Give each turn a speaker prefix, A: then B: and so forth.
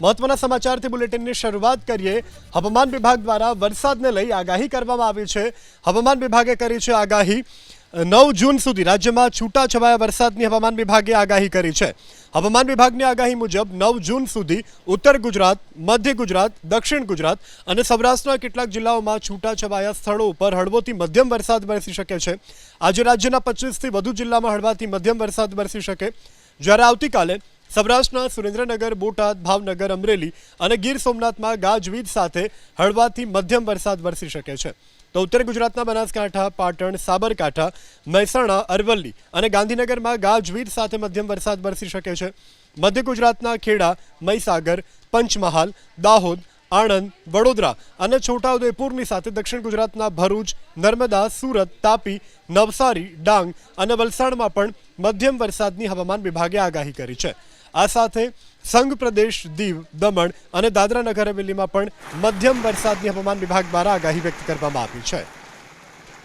A: મહત્વના સમાચારથી બુલેટિનની શરૂઆત કરીએ। હવામાન વિભાગ દ્વારા વરસાદને લઈ આગાહી કરવામાં આવી છે। હવામાન વિભાગે કરી છે આગાહી। 9 જૂન સુધી રાજ્યમાં છૂટાછવાયા વરસાદની હવામાન વિભાગે આગાહી કરી છે। હવામાન વિભાગની આગાહી મુજબ 9 જૂન સુધી ઉત્તર ગુજરાત, મધ્ય ગુજરાત, દક્ષિણ ગુજરાત અને સૌરાષ્ટ્રના કેટલાક જિલ્લાઓમાં છૂટાછવાયા સ્થળો ઉપર હળવોથી મધ્યમ વરસાદ વરસી શકે છે। આજે રાજ્યના 25થી વધુ જિલ્લામાં હળવાથી મધ્યમ વરસાદ વરસી શકે, જ્યારે આવતીકાલે સૌરાષ્ટ્રના સુરેન્દ્રનગર, બોટાદ, ભાવનગર, અમરેલી અને ગીર સોમનાથમાં ગાજવીજ સાથે હળવાથી મધ્યમ વરસાદ વરસી શકે છે। તો ઉત્તર ગુજરાતના બનાસકાંઠા, પાટણ, સાબરકાંઠા, મહેસાણા, અરવલ્લી અને ગાંધીનગરમાં ગાજવીજ સાથે મધ્યમ વરસાદ વરસી શકે છે। મધ્ય ગુજરાતના ખેડા, મહીસાગર, પંચમહાલ, દાહોદ, આણંદ, વડોદરા અને છોટાઉદેપુરની સાથે દક્ષિણ ગુજરાતના ભરૂચ, નર્મદા, સુરત, તાપી, નવસારી, ડાંગ અને વલસાડમાં પણ મધ્યમ વરસાદની હવામાન વિભાગે આગાહી કરી છે। આ સાથે સંઘ પ્રદેશ, દીવ, દમણ અને દાદરા નગર હવેલીમાં પણ મધ્યમ વરસાદની હવામાન વિભાગ દ્વારા આગાહી વ્યક્ત કરવામાં આવી છે।